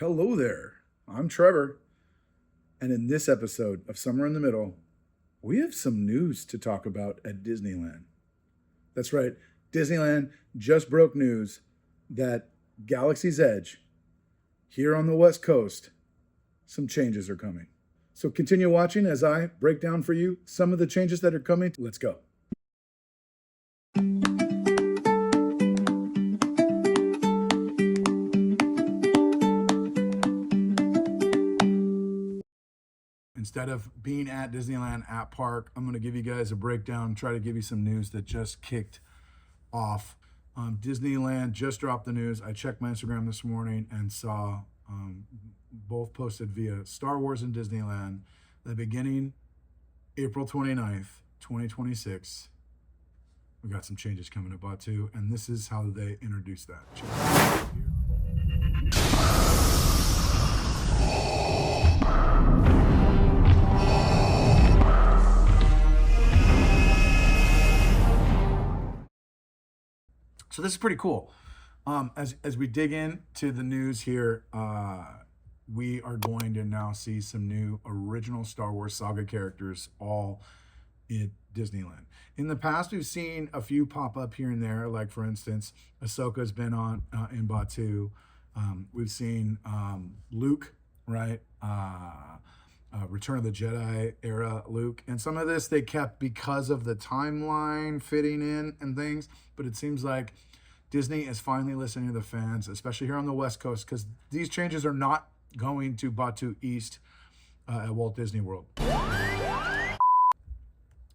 Hello there. I'm Trevor. And in this episode of Somewhere in the Middle, we have some news to talk about at Disneyland. That's right, Disneyland just broke news that Galaxy's Edge, here on the West Coast, some changes are coming. So continue watching as I break down for you some of the changes that are coming. Let's go. Instead of being at Disneyland at Park, I'm going to give you guys a breakdown, try to give you some news that just kicked off. Disneyland just dropped the news. I checked my Instagram this morning and saw both posted via Star Wars and Disneyland that beginning April 29th, 2026, we got some changes coming to Batu, and this is how they introduced that. Check it out here. So this is pretty cool. As we dig into the news here, we are going to now see some new original Star Wars saga characters all in Disneyland. In the past, we've seen a few pop up here and there, like for instance, Ahsoka's been on in Batu. We've seen Luke, right? Return of the Jedi era Luke. And some of this they kept because of the timeline fitting in and things, but it seems like Disney is finally listening to the fans, especially here on the West Coast, because these changes are not going to Batu East at Walt Disney World.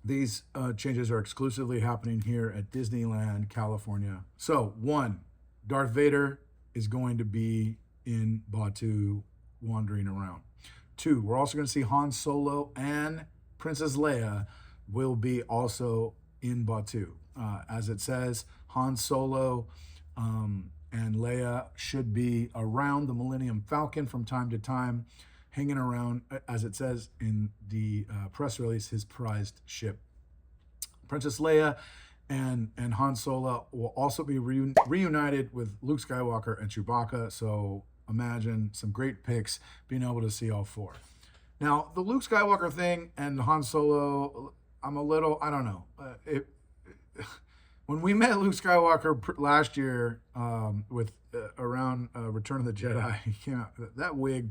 These changes are exclusively happening here at Disneyland, California. So, one, Darth Vader is going to be in Batu wandering around. Two, we're also going to see Han Solo and Princess Leia will be also in Batu. As it says, Han Solo and Leia should be around the Millennium Falcon from time to time, hanging around, as it says in the press release, his prized ship. Princess Leia and Han Solo will also be reunited with Luke Skywalker and Chewbacca, so imagine some great pics being able to see all four. Now, the Luke Skywalker thing and Han Solo, I'm a little, I don't know. When we met Luke Skywalker last year with around Return of the Jedi, he came out, that wig,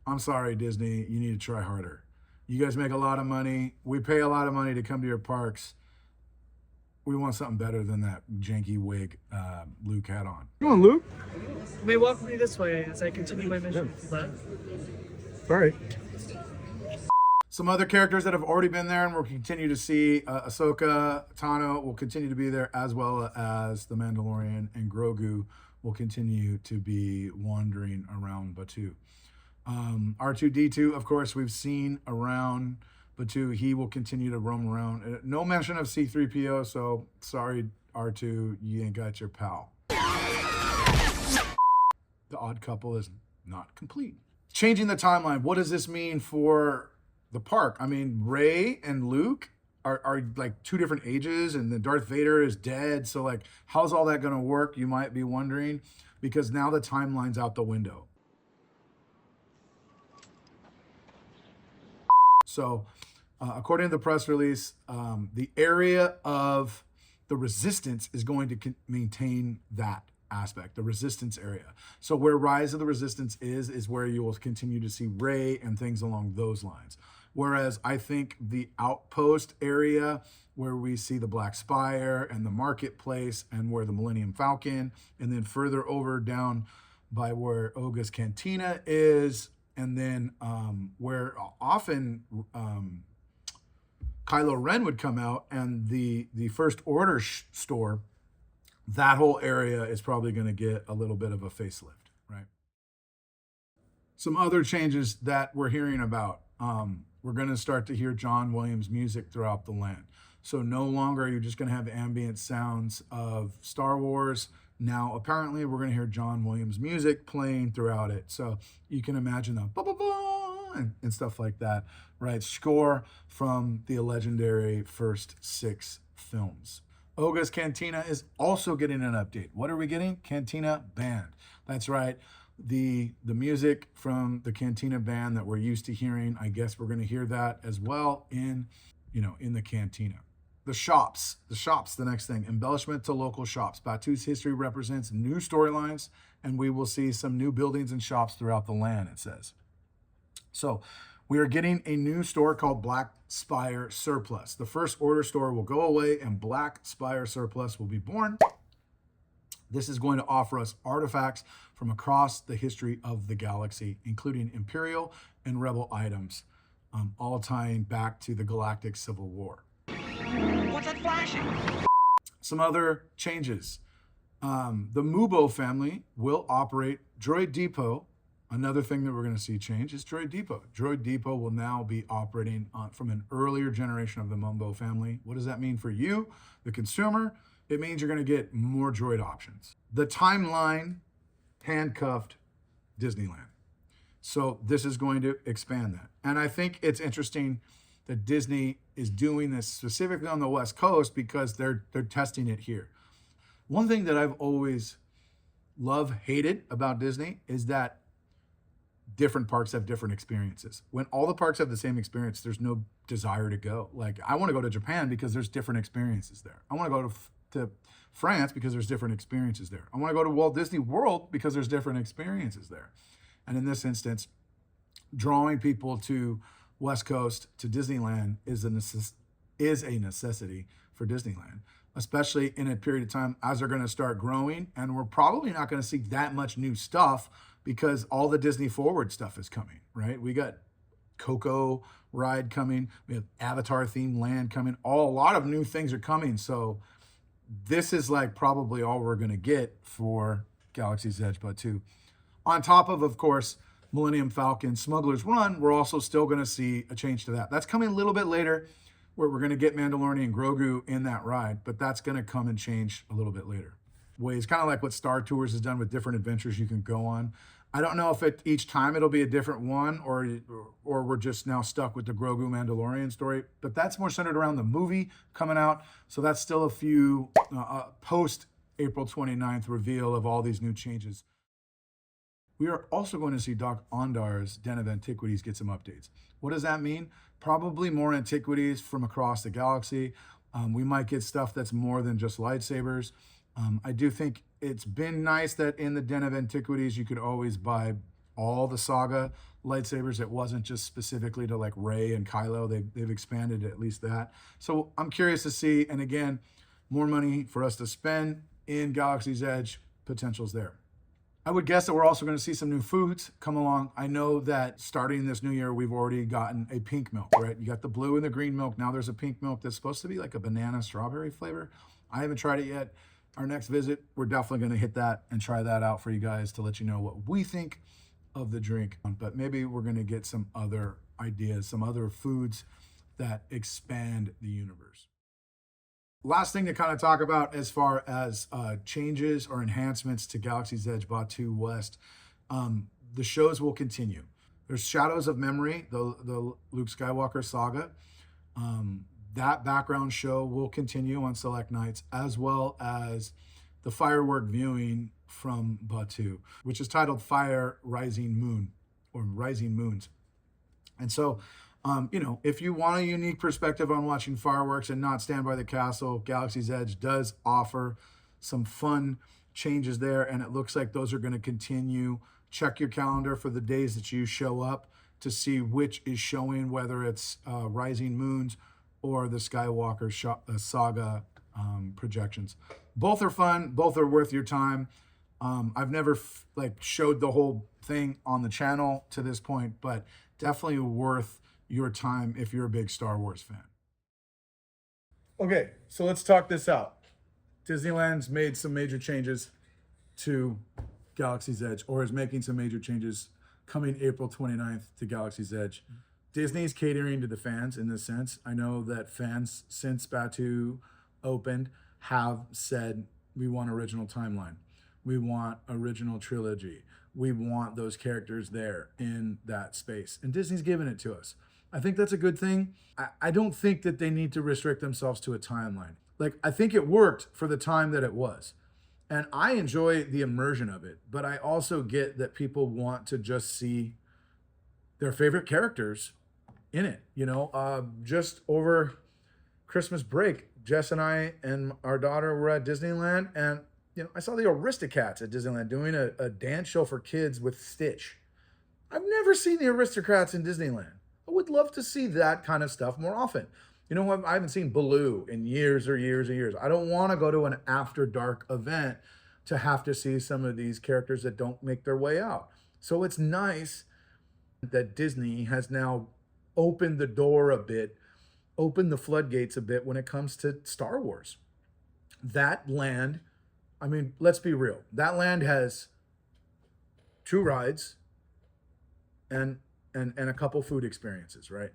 I'm sorry, Disney, you need to try harder. You guys make a lot of money. We pay a lot of money to come to your parks. We want something better than that janky wig Luke had on. Come on, Luke. You may walk me this way as I continue my mission. All right. Some other characters that have already been there and we'll continue to see, Ahsoka, Tano will continue to be there, as well as the Mandalorian and Grogu will continue to be wandering around Batu. R2-D2, of course, we've seen around Batu. He will continue to roam around. No mention of C-3PO, so sorry, R2, you ain't got your pal. The odd couple is not complete. Changing the timeline, what does this mean for the park? I mean, Rey and Luke are like two different ages, and then Darth Vader is dead. So like, how's all that going to work? You might be wondering, because now the timeline's out the window. So according to the press release, the area of the Resistance is going to maintain that aspect, the Resistance area. So where Rise of the Resistance is where you will continue to see Rey and things along those lines. Whereas I think the Outpost area, where we see the Black Spire and the Marketplace and where the Millennium Falcon, and then further over down by where Oga's Cantina is, and then where often Kylo Ren would come out, and the First Order store, that whole area is probably going to get a little bit of a facelift, right? Some other changes that we're hearing about. We're going to start to hear John Williams music throughout the land. So no longer are you just going to have ambient sounds of Star Wars. Now, apparently, we're going to hear John Williams music playing throughout it. So you can imagine the ba-ba-ba and stuff like that, right? Score from the legendary first 6 films. Oga's Cantina is also getting an update. What are we getting? Cantina Band. That's right. The music from the Cantina band that we're used to hearing, I guess we're going to hear that as well in the Cantina. The shops, the next thing, embellishment to local shops. Batu's history represents new storylines, and we will see some new buildings and shops throughout the land, it says. So we are getting a new store called Black Spire Surplus. The first order store will go away and Black Spire Surplus will be born. This is going to offer us artifacts from across the history of the galaxy, including Imperial and Rebel items, all tying back to the Galactic Civil War. What's that flashing? Some other changes. The Mubo family will operate Droid Depot. Another thing that we're going to see change is Droid Depot. Droid Depot will now be operating from an earlier generation of the Mumbo family. What does that mean for you, the consumer? It means you're going to get more droid options. The timeline handcuffed Disneyland. So this is going to expand that. And I think it's interesting that Disney is doing this specifically on the West Coast because they're testing it here. One thing that I've always hated about Disney is that different parks have different experiences. When all the parks have the same experience, there's no desire to go. Like, I want to go to Japan because there's different experiences there. I want to go to France because there's different experiences there. I want to go to Walt Disney World because there's different experiences there. And in this instance, drawing people to West Coast, to Disneyland, is a necessity for Disneyland, especially in a period of time as they're going to start growing. And we're probably not going to see that much new stuff because all the Disney Forward stuff is coming, right? We got Coco ride coming. We have Avatar themed land coming. A lot of new things are coming. So this is like probably all we're going to get for Galaxy's Edge Batuu. On top of course, Millennium Falcon Smuggler's Run, we're also still going to see a change to that. That's coming a little bit later, where we're going to get Mandalorian and Grogu in that ride, but that's going to come and change a little bit later. Ways, kind of like what Star Tours has done with different adventures you can go on. I don't know if each time it'll be a different one or we're just now stuck with the Grogu Mandalorian story, but that's more centered around the movie coming out. So that's still a few post April 29th reveal of all these new changes. We are also going to see Doc Ondar's Den of Antiquities get some updates. What does that mean? Probably more antiquities from across the galaxy. We might get stuff that's more than just lightsabers. I do think it's been nice that in the Den of Antiquities, you could always buy all the saga lightsabers. It wasn't just specifically to like Rey and Kylo. They've expanded at least that. So I'm curious to see, and again, more money for us to spend in Galaxy's Edge, potentials there. I would guess that we're also going to see some new foods come along. I know that starting this new year, we've already gotten a pink milk, right? You got the blue and the green milk. Now there's a pink milk that's supposed to be like a banana strawberry flavor. I haven't tried it yet. Our next visit, we're definitely going to hit that and try that out for you guys to let you know what we think of the drink. But maybe we're going to get some other ideas, some other foods that expand the universe. Last thing to kind of talk about as far as changes or enhancements to Galaxy's Edge Batuu West, the shows will continue. There's Shadows of Memory, the Luke Skywalker saga. That background show will continue on select nights, as well as the firework viewing from Batuu, which is titled Fire Rising Moon or Rising Moons. And so, if you want a unique perspective on watching fireworks and not stand by the castle, Galaxy's Edge does offer some fun changes there, and it looks like those are going to continue. Check your calendar for the days that you show up to see which is showing, whether it's Rising Moons or the Skywalker saga projections. Both are fun. Both are worth your time. I've never showed the whole thing on the channel to this point, but definitely worth your time if you're a big Star Wars fan. Okay, so let's talk this out. Disneyland's made some major changes to Galaxy's Edge, or is making some major changes coming April 29th to Galaxy's Edge. Disney's catering to the fans in this sense. I know that fans, since Batuu opened, have said, we want original timeline. We want original trilogy. We want those characters there in that space. And Disney's given it to us. I think that's a good thing. I don't think that they need to restrict themselves to a timeline. I think it worked for the time that it was. And I enjoy the immersion of it, but I also get that people want to just see their favorite characters in it. Just over Christmas break, Jess and I and our daughter were at Disneyland, and I saw the Aristocats at Disneyland doing a dance show for kids with Stitch. I've never seen the Aristocrats in Disneyland. I would love to see that kind of stuff more often. I haven't seen Baloo in years or years or years. I don't want to go to an after dark event to have to see some of these characters that don't make their way out. So it's nice that Disney has now opened the door a bit, opened the floodgates a bit when it comes to Star Wars. That land, I mean, let's be real. That land has 2 rides and a couple food experiences, right?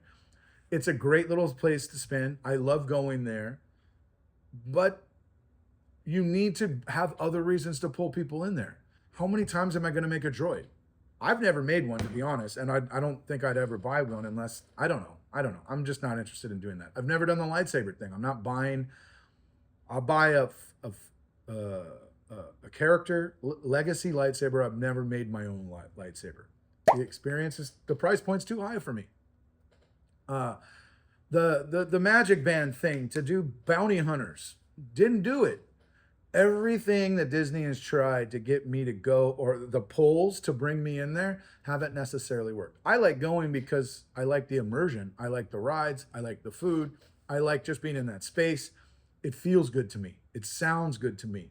It's a great little place to spend. I love going there. But you need to have other reasons to pull people in there. How many times am I going to make a droid? I've never made one, to be honest, and I don't think I'd ever buy one unless, I don't know. I'm just not interested in doing that. I've never done the lightsaber thing. I'm not buying. I'll buy a character legacy lightsaber. I've never made my own lightsaber. The price point's too high for me. The magic band thing to do bounty hunters, didn't do it. Everything that Disney has tried to get me to go, or the polls to bring me in there, haven't necessarily worked. I like going because I like the immersion. I like the rides. I like the food. I like just being in that space. It feels good to me. It sounds good to me.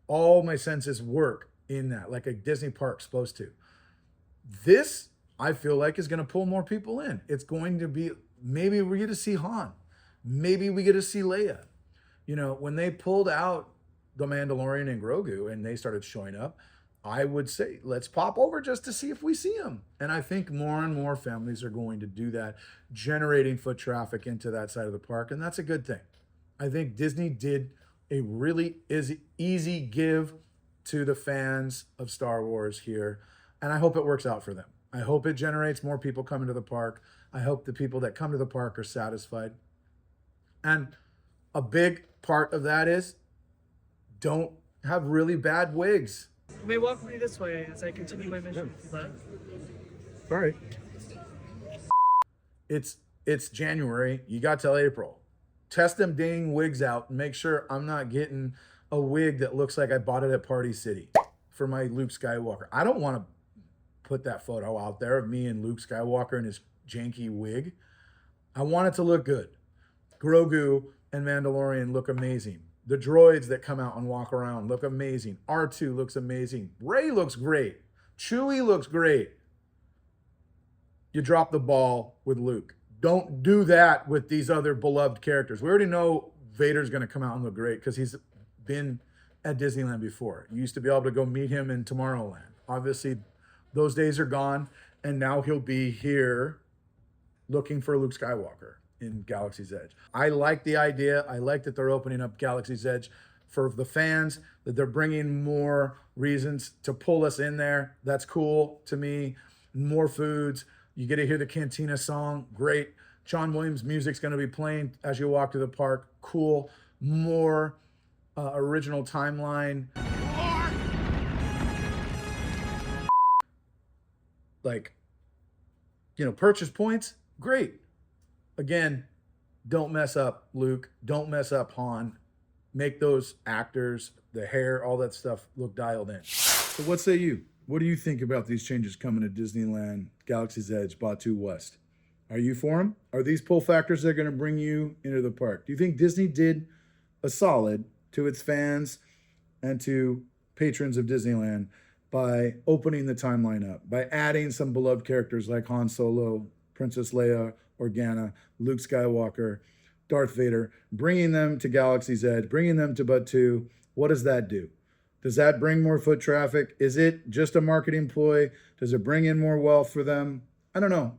All my senses work in that, like a Disney park's supposed to. This, I feel like, is going to pull more people in. It's going to be, maybe we get to see Han. Maybe we get to see Leia. When they pulled out the Mandalorian and Grogu and they started showing up, I would say, let's pop over just to see if we see them. And I think more and more families are going to do that, generating foot traffic into that side of the park. And that's a good thing. I think Disney did a really easy give to the fans of Star Wars here. And I hope it works out for them. I hope it generates more people coming to the park. I hope the people that come to the park are satisfied. And a big part of that is, don't have really bad wigs. You may walk me this way as I continue my mission. All right. It's January. You got till April. Test them dang wigs out and make sure I'm not getting a wig that looks like I bought it at Party City for my Luke Skywalker. I don't want to put that photo out there of me and Luke Skywalker in his janky wig. I want it to look good. Grogu and Mandalorian look amazing. The droids that come out and walk around look amazing. R2 looks amazing. Rey looks great. Chewie looks great. You drop the ball with Luke. Don't do that with these other beloved characters. We already know Vader's going to come out and look great because he's been at Disneyland before. You used to be able to go meet him in Tomorrowland. Obviously, those days are gone, and now he'll be here looking for Luke Skywalker in Galaxy's Edge. I like the idea. I like that they're opening up Galaxy's Edge for the fans, that they're bringing more reasons to pull us in there. That's cool to me. More foods. You get to hear the Cantina song. Great. John Williams music's going to be playing as you walk to the park. Cool. More original timeline. Like, purchase points. Great. Again, don't mess up Luke. Don't mess up Han. Make those actors, the hair, all that stuff look dialed in. So what say you? What do you think about these changes coming to Disneyland, Galaxy's Edge, Batuu West? Are you for them? Are these pull factors that are going to bring you into the park? Do you think Disney did a solid to its fans and to patrons of Disneyland by opening the timeline up, by adding some beloved characters like Han Solo, Princess Leia, Organa, Luke Skywalker, Darth Vader, bringing them to Galaxy's Edge, bringing them to Batuu? What does that do? Does that bring more foot traffic? Is it just a marketing ploy? Does it bring in more wealth for them? I don't know.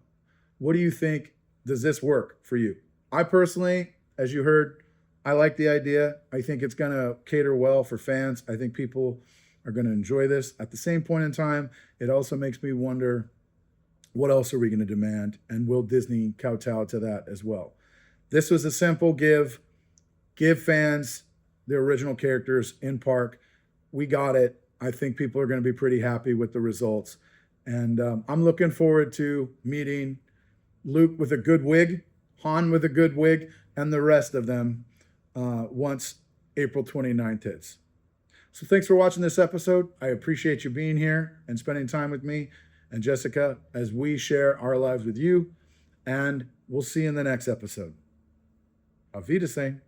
What do you think? Does this work for you? I personally, as you heard, I like the idea. I think it's going to cater well for fans. I think people are going to enjoy this. At the same point in time, it also makes me wonder, what else are we going to demand? And will Disney kowtow to that as well? This was a simple give fans the original characters in park. we got it. I think people are going to be pretty happy with the results. And I'm looking forward to meeting Luke with a good wig, Han with a good wig, and the rest of them once April 29th hits. So thanks for watching this episode. I appreciate you being here and spending time with me and Jessica as we share our lives with you. And we'll see you in the next episode. Auf Wiedersehen.